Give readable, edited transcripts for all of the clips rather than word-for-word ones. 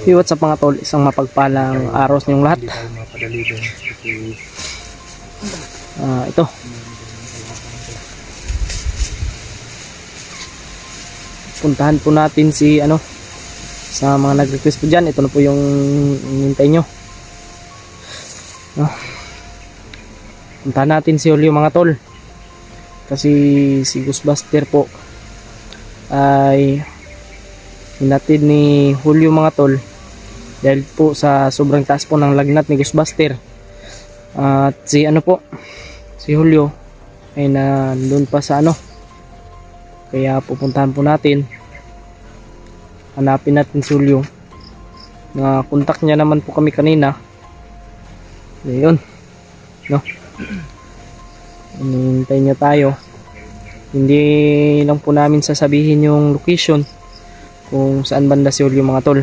Hey, what's up mga tol? Isang mapagpalang araw sa inyong lahat. Ito. Puntahan po natin si sa mga nag-request po dyan. Ito na po yung hintay nyo. Puntahan natin si Julio mga tol. Kasi si Ghostbuster po ay hinatid ni Julio mga tol dahil po sa sobrang taas po ng lagnat ni Ghostbuster. At si si Julio ay nandun pa sa kaya pupuntahan po natin, hanapin natin si Julio. Na kontak niya naman po kami kanina. Ayun, hinihintay niya tayo. Hindi lang po namin sasabihin yung location kung saan banda si Julio mga tol.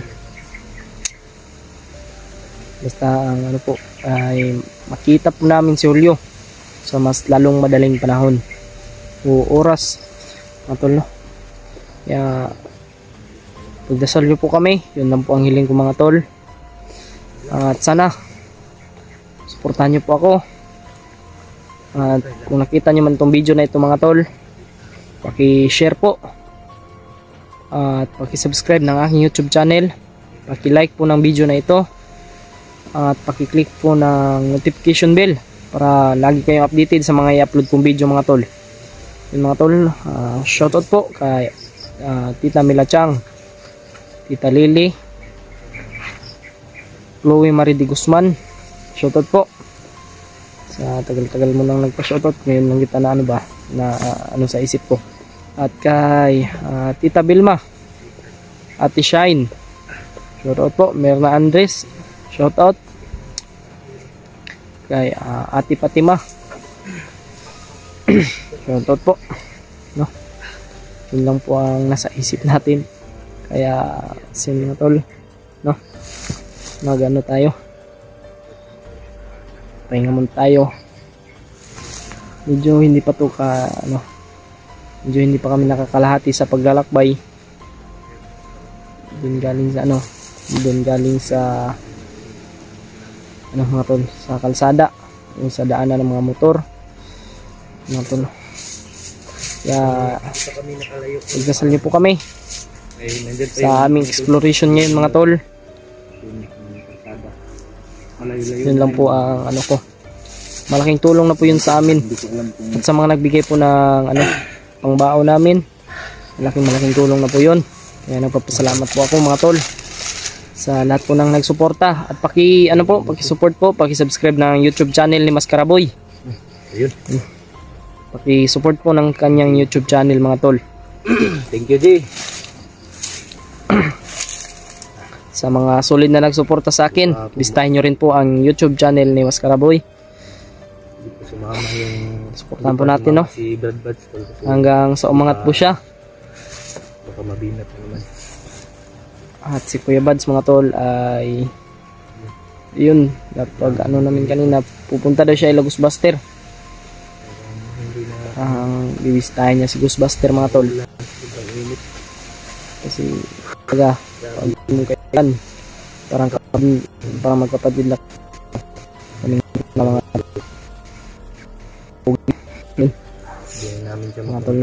Basta ang po ay makita po namin si Julio sa mas lalong madaling panahon o oras mga tol, Kaya pagdasal nyo po kami, yun lang po ang hiling ko mga tol. At sana suportahan nyo po ako. At kung nakita nyo man itong video na ito mga tol, paki-share po at paki-subscribe ng aking YouTube channel, paki-like po ng video na ito, at paki-click po ng notification bell para lagi kayong updated sa mga i-upload kong video mga tol. Yun mga tol, shoutout po kay Tita Mila Chang, Tita Lily, Chloe Marie de Guzman. Shoutout po. Sa tagal-tagal mo nang nagpa-shoutout, ngayon lang kita na sa isip ko. At kay Tita Bilma, Ate Shine, shoutout po. Merna Andres, shoutout. Kay Ate Fatima, shoutout po. Yun lang po ang nasa isip natin. Kaya sige mga tol, magano tayo, pahinga muna tayo. Medyo hindi pa to medyo hindi pa kami nakakalahati sa paglalakbay. Doon galing sa mga tol, sa kalsada, yung sa daanan ng mga motor mga tol. Kaya pagdasal niyo po kami sa aming exploration ngayon mga tol. Yun lang po ang ko. Malaking tulong na po yun sa amin. At sa mga nagbigay po ng pangbao namin, malaking tulong na po yun. Kaya nagpapasalamat po ako mga tol sa lahat po ng nagsuporta. At paki-support po, paki-subscribe ng YouTube channel ni Mascaraboy. Ayun. Paki-support po ng kanyang YouTube channel mga tol. Thank you, G. Sa mga solid na nagsuporta sa akin, bisitahin nyo rin po ang YouTube channel ni Mascaraboy. Sumama yung suportahan po natin si Brad Buds, hanggang sa umangat po siya. Baka mabinat naman. At si Kuya Buds mga tol ay yun, pag namin kanina, pupunta daw siya ay Ghostbuster. Bibisitahin niya si Ghostbuster mga tol. Kasi pag kailan parang magkapatid na kami na mga namin siya mga tol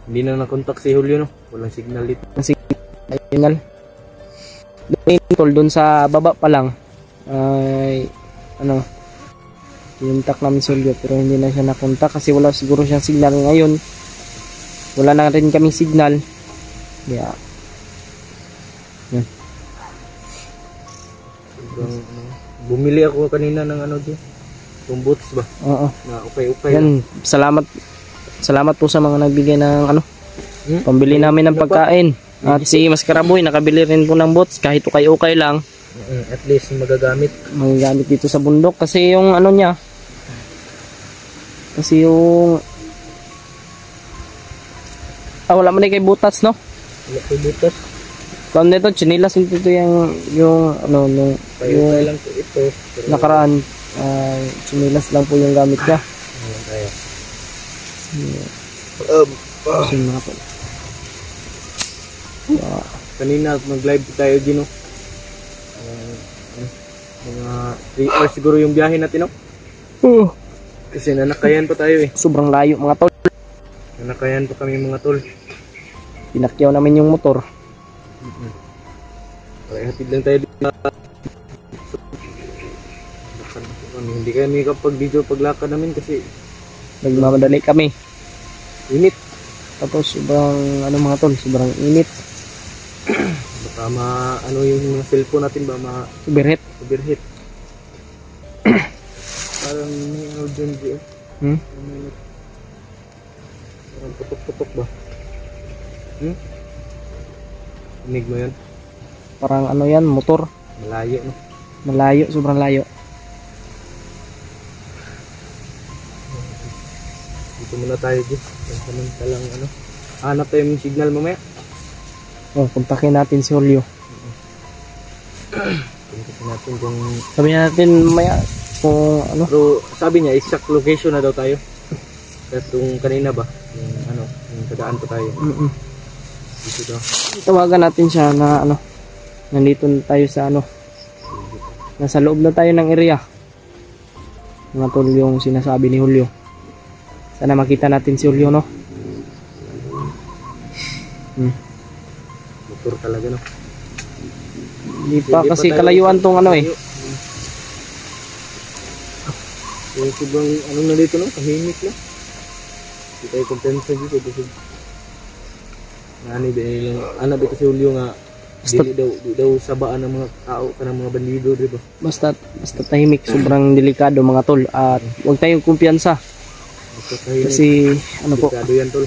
Hindi na nakontak si Julio walang signal dito. Signal tol, dun sa baba pa lang ay tintak namin si Julio pero hindi na siya nakontak kasi wala siguro siyang signal ngayon. Wala na rin kaming signal. Yeah. Yan. Bumili ako kanina ng yung boots ba? Oo. Na upay-upay. Yan, salamat po sa mga nagbigay ng pambili namin ng pagkain. At si Mascaraboy nakabili rin po ng boots kahit ukay-ukay lang. At least magagamit dito sa bundok kasi yung niya. Kasi yung wala man kay butas Wala kay butas. Kung nito chinilas ito yung nung lang po ito. Nakaraan chinilas lang po yung gamit niya. Kaya. kanina nag-live tayo din, no? Mga 3 hours siguro yung biyahe natin, no? Kasi nanakayan pa tayo eh. Sobrang layo mga tol. Nanakayan pa kami mga tol. Pinakyaw namin yung motor. Kaya hatid lang tayo dito. Hindi kami kapag video paglakad namin kasi Nagmamadali kami. init. Tapos sobrang ano mga tol, sobrang init. Baka ano yung mga cellphone natin ba Overheat. overheat. Parang may ano dyan dyan. Parang putok-putok ba? Inig mo yan? Parang ano yan, motor. Malayo, no? Malayo, sobrang layo. Dito muna tayo dyan. Samantalang ano. Hanap tayo yung signal mamaya. Kontakin natin si Julio. Kontakin natin kung... Sabi natin maya kung ano. Pero sabi niya, exact location na daw tayo. At yung kanina ba? Yung ano, yung kadaan pa tayo. Dito daw. Tawagan natin siya na ano. Nandito na tayo sa ano. Nasa loob na tayo ng area. Mga tol yung sinasabi ni Julio. Sana makita natin si Julio, no? Motor talaga, no? Hindi pa Hindi pa kasi tayo- kalayuan tong ano eh. Yung sobrang ano na dito, no? Tahimik na. Hindi tayo kompensa dito. Kasi nani dahil ano dito si Julio nga dili daw sabaan ng mga tao kanang mga bandido, di ba? Basta tahimik, sobrang delikado mga tol. At huwag tayong kumpiyansa. Basta tahimik. Kasi ano po, Delikado yan, tol.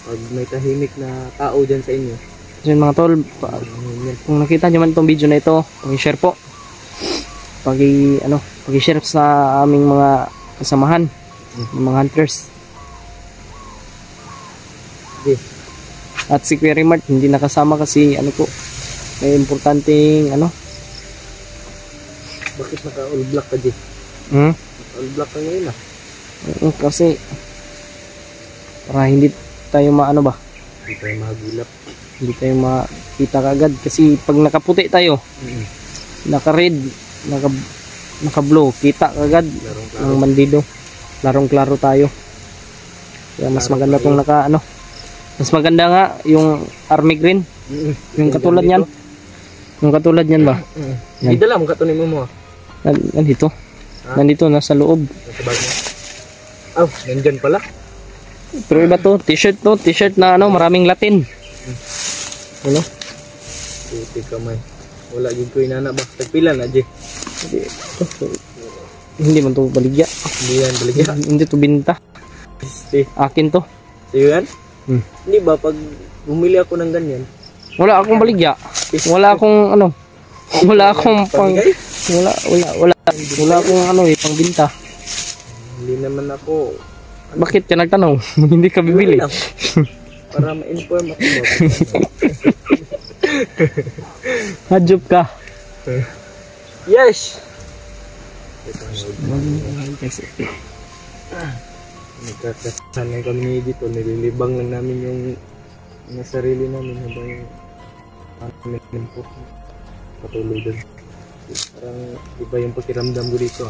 Pag may tahimik na tao dyan sa inyo, yun mga tol, yan. kung nakita nyo man itong video na ito, pag-share po. Pag-share sa aming mga kasamahan, mga hunters. Okay. At si Kuya Rimart hindi nakasama kasi ano po, may importanteng ano. Bakit naka-all black ka, Jay? All black ka ngayon, ah. Kasi para hindi tayo maano ba, Hindi tayo mahagulap. hindi tayo makita kagad kasi pag nakaputi tayo, naka-red, naka-blue, kita kagad ng bandido. Larong klaro tayo. Kaya mas maganda tong mas maganda nga yung army green, yung katulad niyan. Yung katulad niyan ba? Yan. Idala mo katunin mo, ah. Nandito. Nandito nasa loob. Nasa bag mo. Nandyan pala. Pero iba to, t-shirt na ano, maraming Latin. Ano? Puti kamay. Wala yung ko inana ba? Tagpila na, Jay. Hindi man to baligya. Hindi yan, baligya. Hindi to binta. Akin to. Sa'yo yan? Hindi ba, pag bumili ako ng ganyan, Wala akong baligya. Wala akong ano. Wala akong pang pamigay? wala akong ano eh, pangbinta. Hindi naman ako. Bakit ka nagtanong? Hindi ka bibili. Wala lang. Para ma-inform ako ba? Hadjob ka. Yes! Kasi Nagkakasanay kami dito, nililibang lang namin yung sarili namin habang amin po patuloy doon. Parang iba yung pakiramdam ko dito.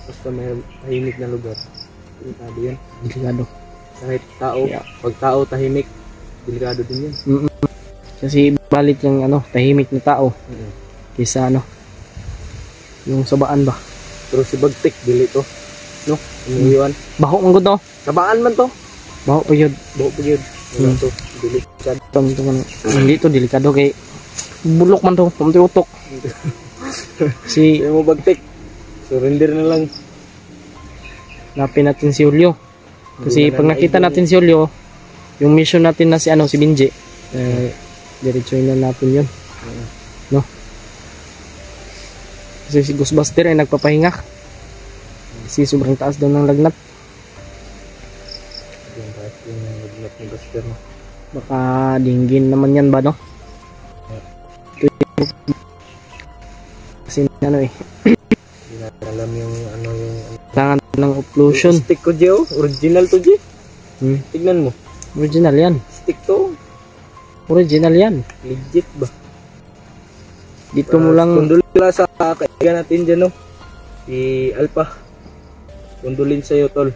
Basta may tahimik na lugar. Delikado yan. delikado. Kahit tao, pag tao tahimik, delikado din yan. Kasi balit yung ano, tahimik na tao kaysa ano, yung sabaan ba. Pero si Bagtik, dili to. No? Umuyuan. Baho man gud no. Sabaan man to. Baho pa yun. Baho pa yun. Wala to. Delikado. Hindi to delikado kay bulok man to, pamti utok. Si Kaya mo Bagtik, surrender na lang. napin natin si Julio. Kasi Hindi na pag nakita naibig. natin si Julio, yung mission natin na si ano, si Binji, diretsuin na natin yun. No? Kasi si Ghostbuster ay nagpapahinga. Kasi sobrang taas daw ng lagnat. Yung kahit yung nagnat ni Buster na. Baka dinggin naman yan ba, no? Kasi ano eh, Hindi na alam yung ano yung... kailangan ng occlusion. Stick ko, Jeo. Original to, Jeo. Tignan mo. Original yan. Stick to. Original yan. Legit ba? Dito mo lang, Kondolin sa kaibigan natin dyan, no? Si Alpha. Kondolin sa'yo, tol.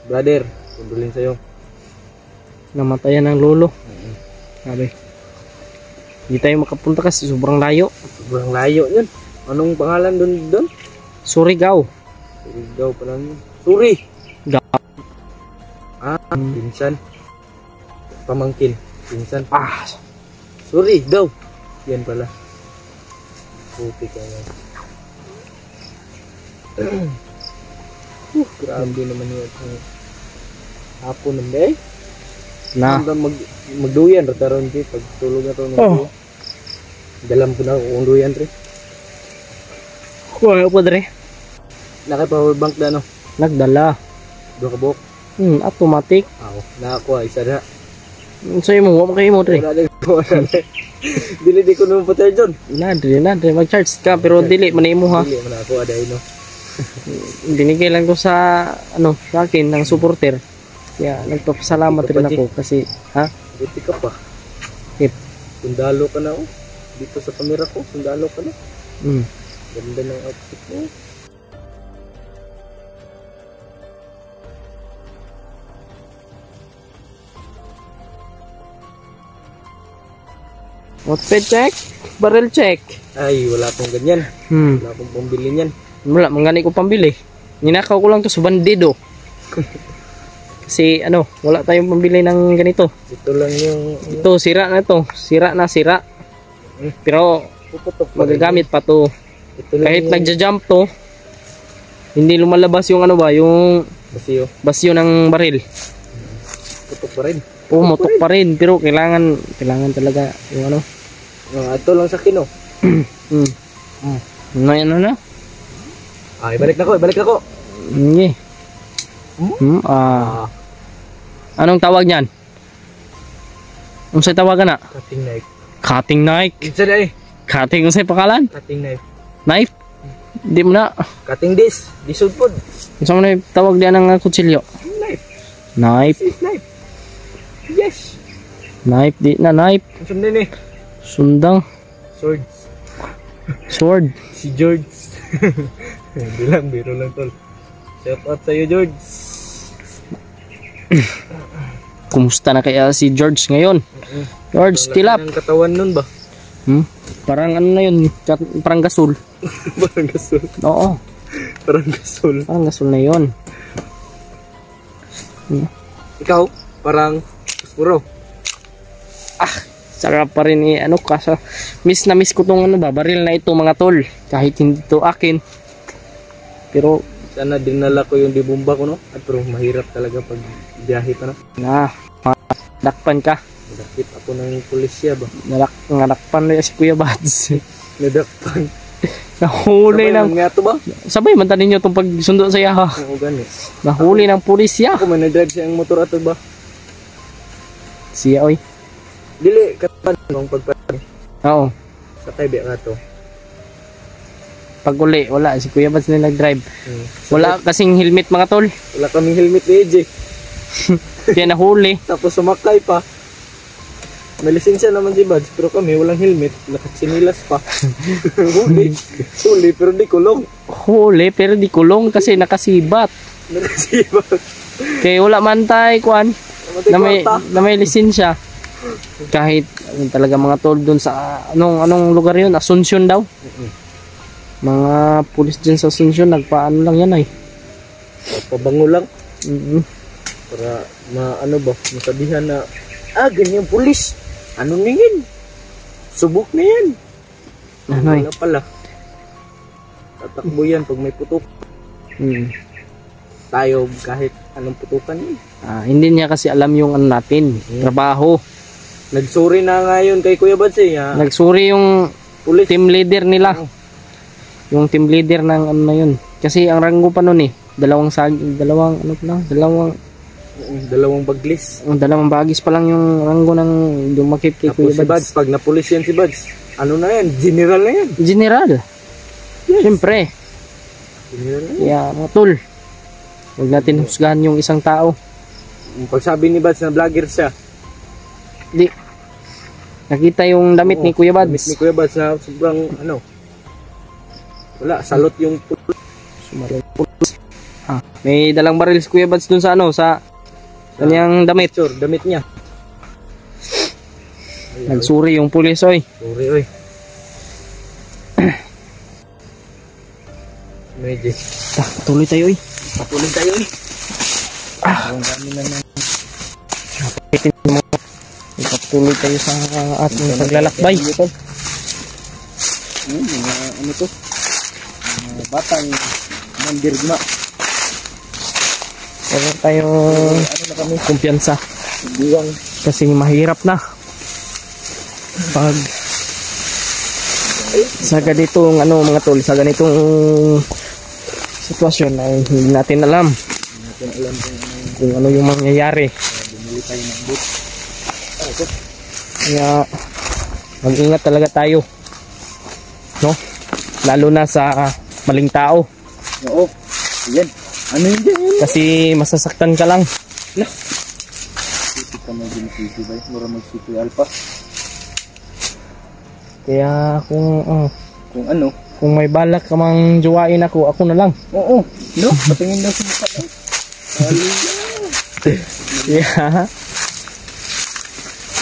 Brother, kondolin sa'yo. namatayan ng lolo. Sabi. Hindi tayo makapunta kasi sobrang layo. Sobrang layo yun. Anong pangalan doon? Surigao. Surigao pa lang yun. Suri! Ga- Pinsan. Pamangkin. Pinsan. Ah, Suri, daw. Yan pala. Puti ka yan. Grabe naman yun. Hapon naman eh. na. Magduyan rataron di pag tulog na to. Oh. Dalam po na kung duyan rin. Wala po dre. Naka power bank na no. Nagdala. Dua ka buhok. Automatic. Ako. Nakakuha isa na. Sa'yo mo, wala kayo mo dre. Wala na. Dili di ko nung pa-charge dun. Na dre. Mag-charge ka pero dili manimo ha. Dili man ako aday no. Binigay lang ko sa sa akin ng supporter. Kaya nagpapasalamat rin ako kasi Buti ka pa. Tip. Sundalo ka na oh. Dito sa kamera ko, sundalo ka na. Mm. Ganda ng outfit mo. Outfit check, barrel check. Ay, wala akong ganyan. Hmm. Wala akong pambili niyan. Wala, mangani ko pambili. Ninakaw ko lang to sa bandido. Kasi wala tayong pambili ng ganito. Ito lang yung Ito, sira na to. Sira na, sira. Pero puputok pa rin. magagamit pa to. Ito lang Kahit yung nagja-jump to, hindi lumalabas yung yung basiyo. basyo ng baril. Putok pa rin. Pumutok pa rin, pero kailangan talaga yung Ito lang sa kino. Ano na? Ay, balik na ko. Hindi. Anong tawag niyan? Unsay tawagan na? Cutting knife. Cutting knife. Isa na eh. Cutting unsay pangalan? Cutting knife. Knife? Di mo na. Cutting this. Disod pod. Unsa man tawag diyan ng kutsilyo? Knife. Knife. This is knife. Yes. Knife di na knife. Ang din eh. Sundang. Swords. Sword. Si George. Biro lang tol. Shout out sa'yo George. Kumusta na kaya si George ngayon? George, tilap. Ang katawan nun ba? Parang na yun? Parang gasol. Parang gasol. Oo. Parang gasol. Parang gasol na yun. Ikaw? Parang puro. Sarap pa rin kasi miss na miss ko tong baril na ito mga tol. Kahit hindi to akin. Pero Sana dinala ko yung dibumba ko no. At pero mahirap talaga pag biyahe pa no. dakpan ka. Nadakip ako ng pulisya ba? Nadakpan na si Kuya Bads. Nadakpan. Nahuli ng nga to ba? sabay man tanin nyo itong pagsundo sa iya ha. Oo gani. Nahuli ng pulisya. Ako man na-drive siyang motor ato ba? Siya oy. Dili katapan ng pagpapag. Oo. Sakay biya ka to. Pag uli, wala. Si Kuya Bads na nag-drive. Wala kasing helmet mga tol. Wala kaming helmet ni EJ. Kaya nahuli. Tapos sumakay pa. May lisensya naman si Bads pero kami walang helmet. Nakatsinilas pa. Huli pero di kulong. Huli pero di kulong kasi nakasibat. Nakasibat. Kaya wala man tayo kwan na may lisensya. Kahit talaga mga tol doon sa anong lugar yun? Asuncion daw. Mga pulis dyan sa Asuncion nagpaano lang yan ay. Pabango lang. Para masabihan na ganyan pulis. Ano na yan? Subok na yan. Wala pala. Tatakbo yan pag may putok. Tayo kahit anong putukan yan. Hindi niya kasi alam yung natin. Trabaho. Nagsuri na ngayon kay Kuya Bads eh. Nagsuri yung Pulis. team leader nila. Yung team leader ng na yun. Kasi ang ranggo pa nun dalawang baglis. Dalawang bagis pa lang yung ranggo ng dumakip kay Kuya Si Bads. Bads, pag napulis yan si Bads, ano na yan? General na yan. General. Siyempre. General na yan. Kaya mga tol, huwag natin husgahan yung isang tao. Pag sabi ni Bads na vlogger siya, Di, Nakita yung damit ni Kuya Damit Bads. ni Kuya Bads na sobrang ano. Wala, salot yung May dalang baril si Kuya Bads dun sa ano, sa kanyang damit. picture, damit niya. Nagsuri yung pulis, oy. Sorry, oy. Medyo. Tuloy tayo, oy. Patuloy tayo, oy. Ang dami na ng Ipatuloy tayo sa ating paglalakbay. mga ano to? Mga batang mandirgma. Wala tayong Ano na kami? kumpiyansa. Buwang. Kasi mahirap na. Pag sa ganitong ano mga tol, sa ganitong sitwasyon ay hindi natin alam Natin alam kung ano yung mangyayari. bumili tayo ng boot. Kaya mag-ingat talaga tayo. No? Lalo na sa maling tao. Oo. Yan. Ano yun dyan yun? Kasi masasaktan ka lang. Sisi ka na din sisi ba? Mura mag-sisi alpha. Kaya Kung ano? kung may balak ka mang jowain ako, ako na lang. Oo. No? Patingin daw sa mukha. Yeah.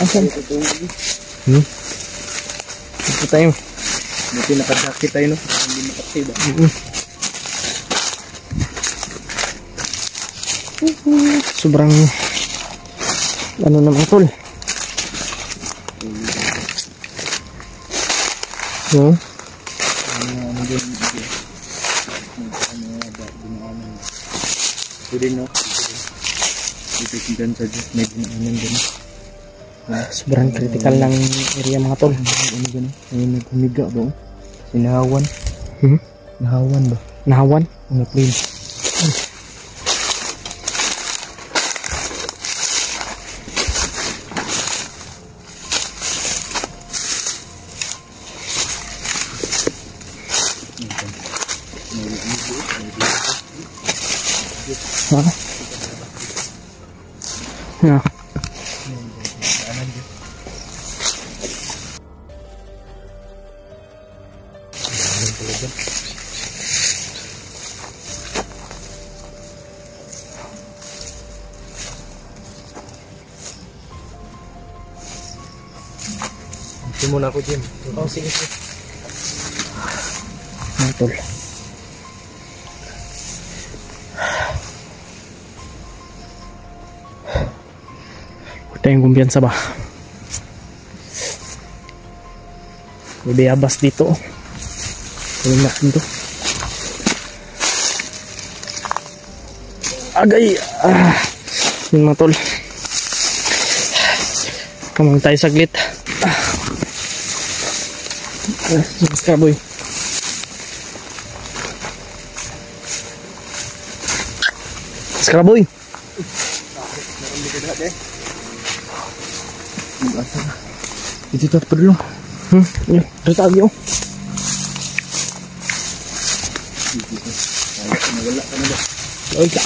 Asan? Ito tayo. Buti nakadakit tayo, no? Hindi makasiba. Sobrang ano naman tol. No? Ano din? Ito din, no? Ito din sa Diyos. May dinaanan din. Sobrang critical ng area mga tol. Ano gano'n? May naghumiga ba? Sinahawan. Nahawan ba? Nahawan? Ano plane? Ha? Yeah. Ito muna ako, Jim. Oh, sige. Mga tol. Huwag tayong kumpiyansa ba? May bayabas dito. Huwag natin to. Agay! Yun mga tol. Kamang tayo saglit. Mas kaboy. Skraboy. Ito ito perlu. Yun, rita agyo. Wala ka na ba? Oy, ka.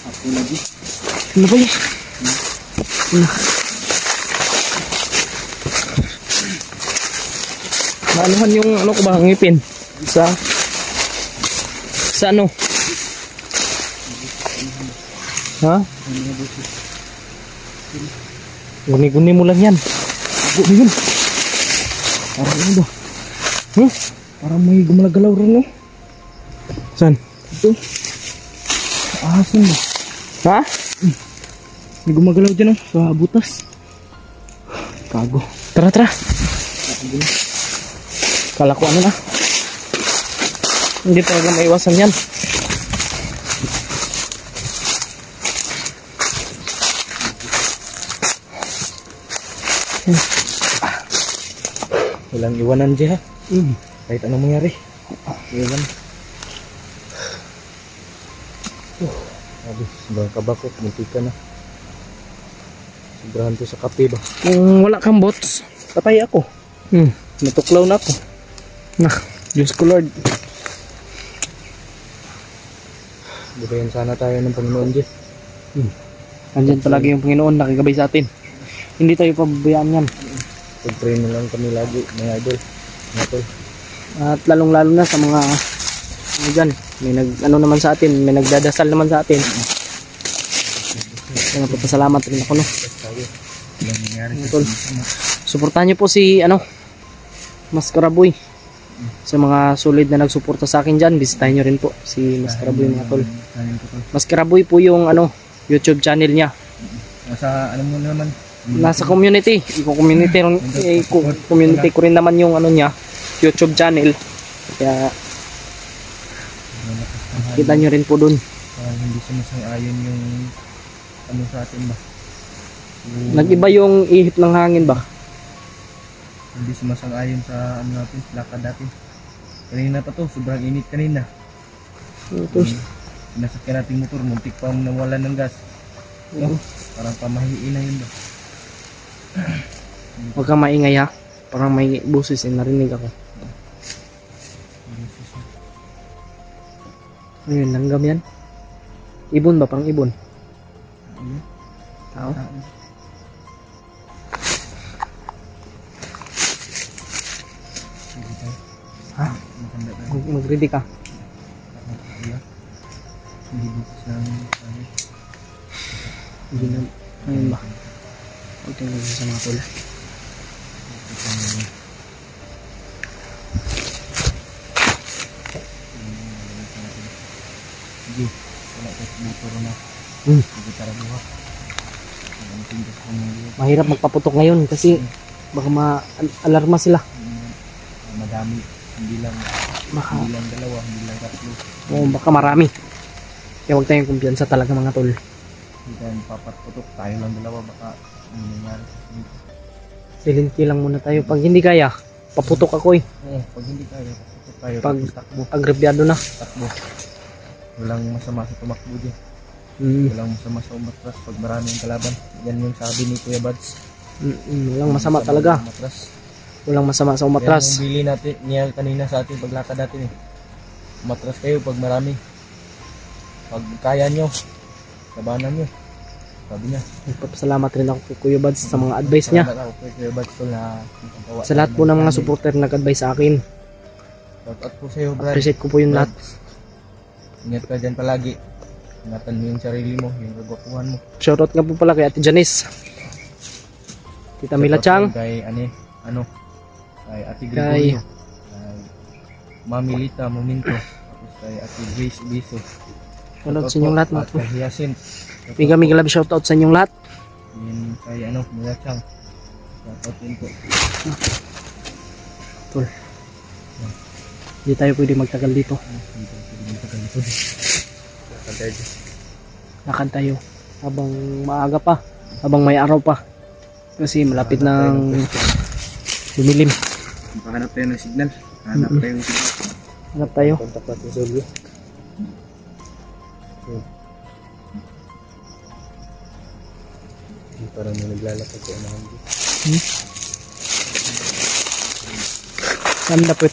Ako lagi. Ano ba yun? Maanuhan yung ano ko ba, ngipin? Sa ano? Ha? Guni-guni mo lang yan. Bago na yun. Parang ano ba? Parang may gumalagalaw rin no? Saan? Ito. Asan ba? Ha? May gumagalaw dyan, sa butas. Kago. Tara, tara. Kala ko ano na. Hindi talaga maiwasan yan. Walang iwanan dyan, ha? Kahit anong mangyari. Iwan. Sabi, sobrang kabako. Munti ka na. Sobrahan to sa kape ba? Kung wala kang bots, Patay ako. Natuklaw na ako. Diyos ko Lord. Gabayan sana tayo ng Panginoon Diyos. Andyan palagi yung Panginoon nakikabay sa atin. Hindi tayo pababayaan yan. Pag-pray na lang kami lagi, mga idol. Mga tol. At lalong-lalo na sa mga ano dyan, may ano naman sa atin, may nagdadasal naman sa atin. Kaya papasalamat rin ako, no. Tayo. Walang nangyari Mga sa tol. sama. Suportahan niyo po si Maskaraboy. Sa mga solid na nagsuporta sa akin dyan, bisitahin niyo rin po si Maskaraboy, mga tol. Kanin ko, tol. Maskaraboy po yung YouTube channel niya. Nasa, alam mo naman. Nasa community. Community ko rin naman yung niya, YouTube channel. Kaya kita nyo rin po dun. Hindi sumasang-ayon yung ano sa atin ba? Nag-iba yung ihip ng hangin ba? Hindi sumasang-ayon sa ano natin, lakad natin. Kanina pa to, sobrang init kanina. Nasakyan natin motor, muntik pa nawalan ng gas. No? Parang pamahiin na yun ba? Huwag kang maingay ha. Parang may busis narinig ako. Ayun, langgam yan. Ibon ba? Parang ibon. Tao. Ha? Mag-ready ka. Hindi bukas ng Hindi na. Ayun ba? Huwag tingnan mo sa mga tol. Sige, wala ka sa motor na. Sige, tara buha. Mahirap magpaputok ngayon kasi baka ma-alarma sila. Madami, hindi lang dalawa, hindi lang tatlo. O baka marami. Kaya huwag tayong kumpiyansa talaga mga tol. Hindi tayo papaputok, tayo lang dalawa, baka ano nangyari sa dito. Silinti lang muna tayo. Pag hindi kaya, paputok ako eh. Oo, pag hindi kaya, paputok tayo. Pag Tapos takbo. agrebyado na. Takbo. Walang masama sa tumakbo dyan. Walang masama sa umatras pag marami ang kalaban. Yan yung sabi ni Kuya Bads. Walang masama talaga. Walang masama sa umatras. Yan yung bili natin niya kanina sa ating paglakad natin eh. Umatras kayo pag marami. Pag kaya nyo, labanan nyo. Sabi niya. Nagpapasalamat rin ako kay Kuya Bads sa mga advice niya. Salamat ako kay Kuya Bads tol na Sa lahat po ng mga supporter na nag-advise sa akin. Shoutout po sa'yo, Brad. Appreciate ko po yung lahat. Ingat ka dyan palagi. Ingatan mo yung sarili mo, yung kagwapuhan mo. Shoutout nga po pala kay Ate Janice. Tita Mila Chang. Kay kay Ate Gregorio. Kay Mami Lita Momento. Tapos kay Ate Grace Biso. Shoutout sa inyong lahat mga At kay Hyacinth. Mega love shoutout sa inyong lahat. Yun kay Mila Chang. Shoutout din po. Tol. Hindi tayo pwede magtagal dito. Hindi tayo pwede magtagal dito. Lakad tayo habang maaga pa, habang may araw pa. Kasi malapit ng dumilim. Hanap tayo ng signal. Hanap tayo ng signal. Hanap tayo. Kontak natin sa Olyo. Parang may naglalakad sa unahan dito. Saan dapat?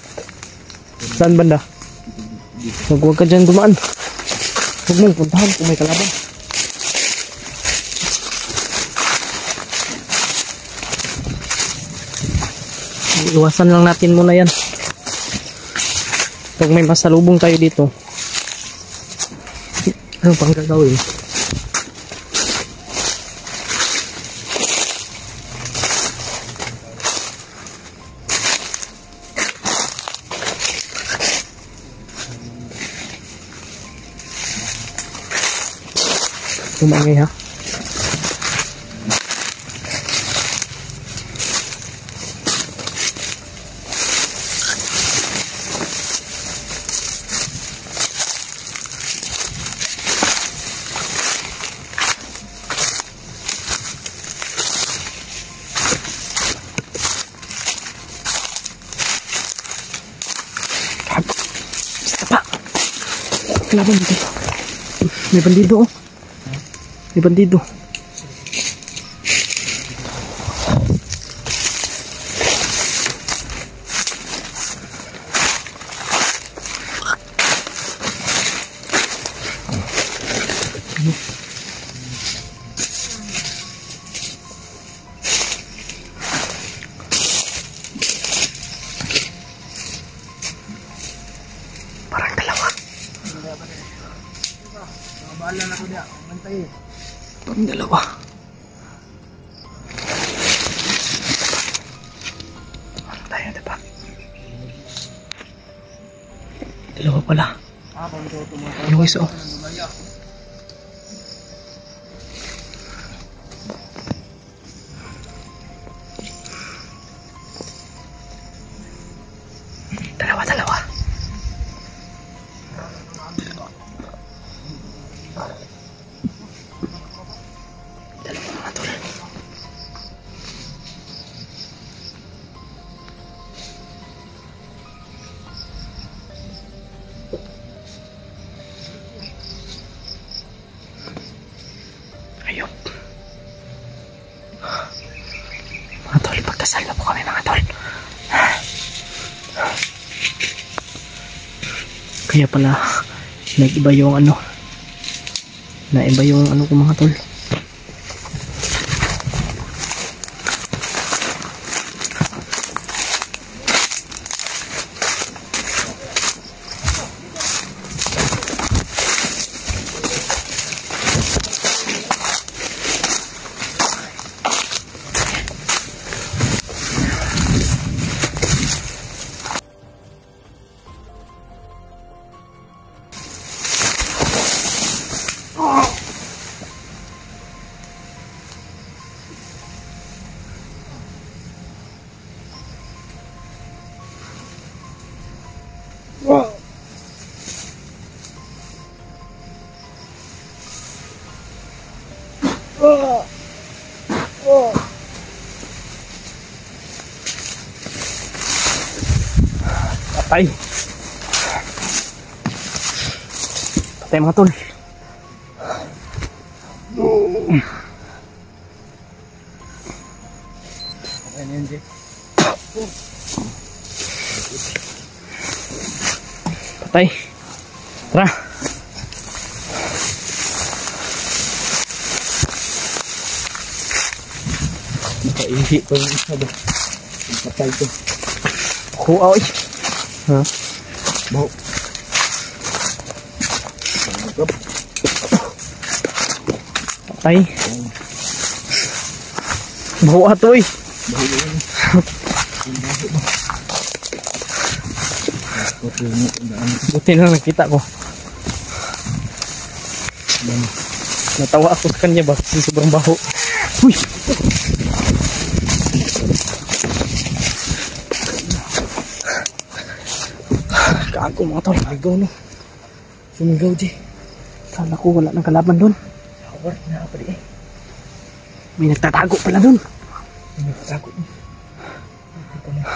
Saan banda? Huwag ka dyan dumaan. Huwag mong puntahan kung may kalaban. Iwasan lang natin muna yan. Pag may masalubong tayo dito, ano pang gagawin? Umangay ha. Basta pa. Wala ba dito? May bandido oh. May bandido. Parang dalawa. Bahala na ko diya. Mantay. Parang dalawa. Tayo, diba? Dalawa pala. Yung isa, oh. Dalawa. Dalawa mga tol. Ayun. Mga tol, pagkasal na po kami mga tol. Kaya pala nag-iba yung ano. Naiba yung ano ko mga tol. Patay. Patay mga tol. Okay na yun, Jay. Patay. Tara. Nakaihi pa yung isa ba? Yung patay ko. Kuha oy. Ha? Baho. Patay. Baho ato oy. Baho yun. Buti na nakita ko. Natawa ako sa kanya ba kasi sobrang baho. Uy! Kago mga tol. Ligaw no. Sumigaw, Jay. Kala ko wala nang kalaban doon. Hawar na pa di eh. May nagtatago pala doon. May nagtatago.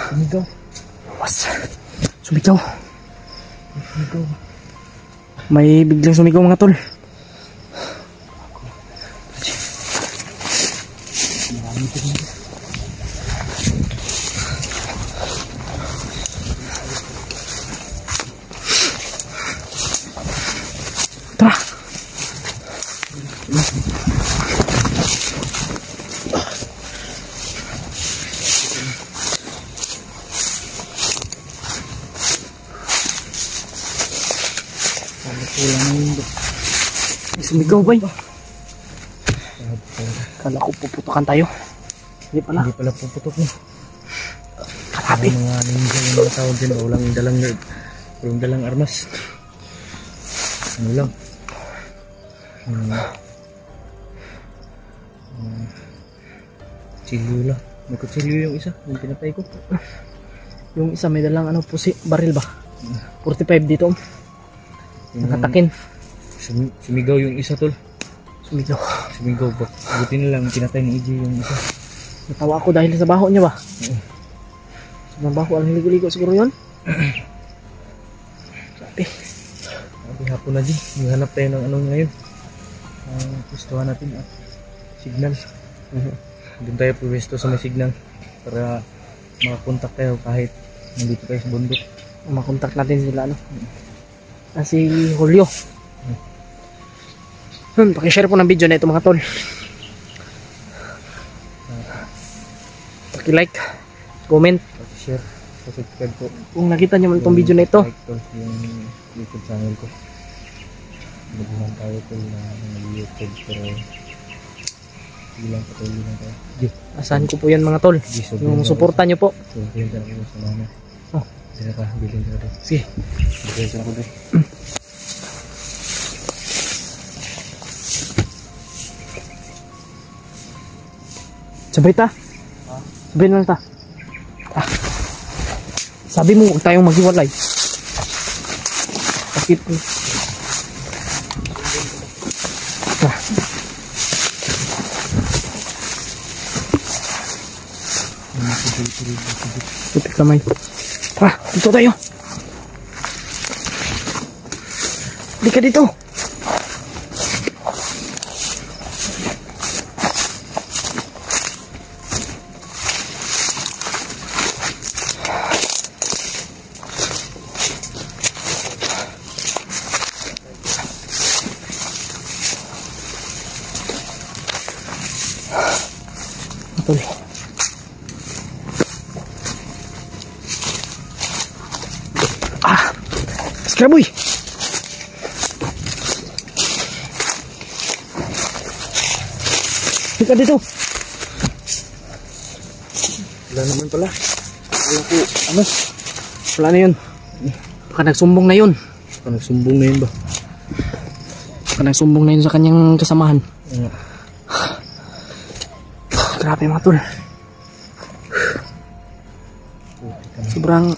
Sumigaw. Was. Sumigaw. Sumigaw. May biglang sumigaw mga tol. Marami ko na. Tara. May sumigaw ba yun? Kala ko puputukan tayo. Hindi pala. Hindi pala puputok no. Kalabi. Mga ninja yung mga tawag din. Walang dalang armas. Ano lang. Kutsilyo lang. May kutsilyo yung isa. Yung pinatay ko. Yung isa may dalang ano baril ba? 45 dito. Nakatakin. Sumigaw yung isa tol. Sumigaw. Sumigaw ba? Buti na lang pinatay ni EJ yung isa. Natawa ako dahil sa baho niya ba? Sobrang baho. Ang ligo-ligo siguro yun. Sabi. Sabi hapon na di. Maghanap tayo ng ano ngayon. Ang pustuhan natin at signal. Doon tayo pwesto sa may signal para makakontak tayo kahit nandito tayo sa bundok. Makontak natin sila ano. Si Julio. Pakishare po ng video na ito mga tol. Paki-like, comment. Share, subscribe po. Kung nakita nyo man itong video na ito. Like po yung YouTube channel ko. Baguhan tayo po na YouTube pero bilang patuloy lang tayo. Asahan ko po yan mga tol. Yung suporta nyo po. So, bilhin ka na ko sa mama. Oh. Sila ka, bilhin ka na. Sige. Bilhin ka na ko doon. Sabay ta. Sabay na lang ta. Sabi mo huwag tayong maghiwalay. Bakit? Putik kamay. Dito tayo. Di ka dito. Betul. Skraboy. Ika dito. Wala naman pala. Wala ko, ano? Wala na yun. Baka nagsumbong na yun. Baka nagsumbong na yun ba? Baka nagsumbong na yun sa kanyang kasamahan. Ano? Grabe mga tol. Sobrang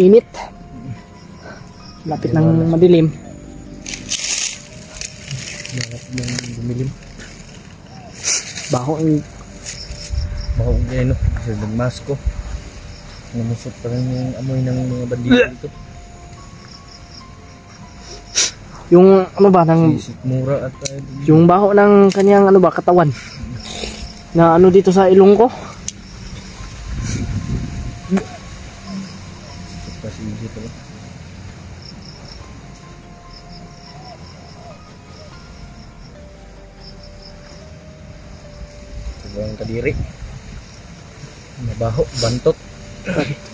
init. Lapit ng madilim. Malap ng dumilim. Baho ang Baho ang gano. Kasi nagmask ko. Namusot pa rin yung amoy ng mga bandito dito. yung ano ba ng Sisik mura at yung baho ng kanyang ano ba katawan. Na ano dito sa ilong ko. kasi dito ba? Sobrang kadiri. Mabaho, bantot.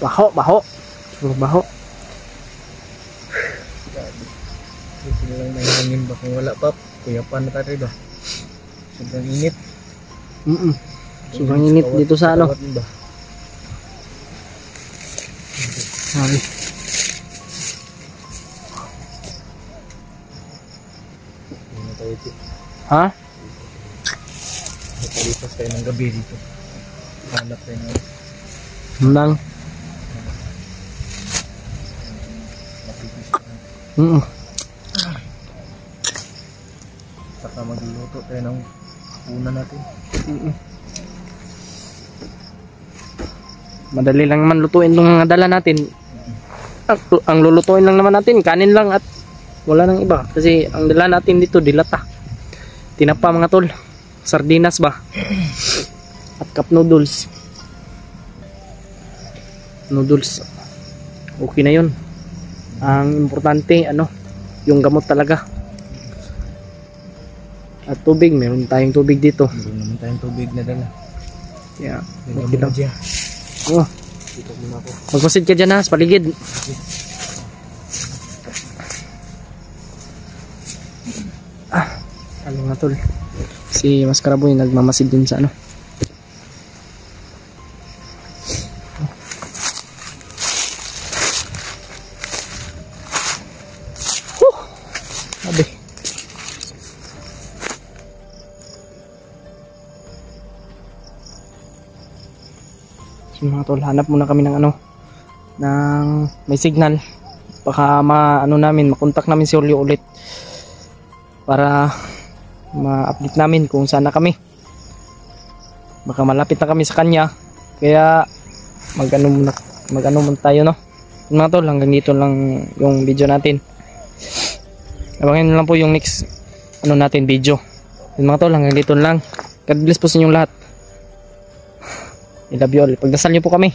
Baho, baho. Sobrang baho. Dito na lang may hangin ba kung wala pa. Kuya pa na tayo ba? Sobrang init. Sobrang init dito sa ano. Sabi. Ha? Nakalipas tayo ng gabi dito. Hanap tayo ng Nang. mapipis. Saka magluluto tayo ng una natin. Madali lang naman lutuin ng mga dala natin. Ang lulutuin lang naman natin, kanin lang at wala nang iba. Kasi ang dala natin dito, dilata. Tinapa mga tol. Sardinas ba? At cup noodles. Noodles. Okay na yun. Ang importante, ano, yung gamot talaga. At tubig, meron tayong tubig dito. Meron naman tayong tubig na dala. Yeah. Okay lang dyan. Oh. Dito muna ako. Magpasid ka dyan ha, sa paligid. Ano nga tol? Si Mas Karaboy nagmamasid din sa ano. Sabi. So mga tol, hanap muna kami ng ano, ng may signal. Baka makontak namin si Julio ulit para ma-update namin kung saan na kami. Baka malapit na kami sa kanya. Kaya mag-ano muna tayo, no? Mga tol, hanggang dito lang yung video natin. Abangan nyo lang po yung next natin video. Mga tol, hanggang dito lang. God bless po sa inyong lahat. I love you all. Pagdasal nyo po kami.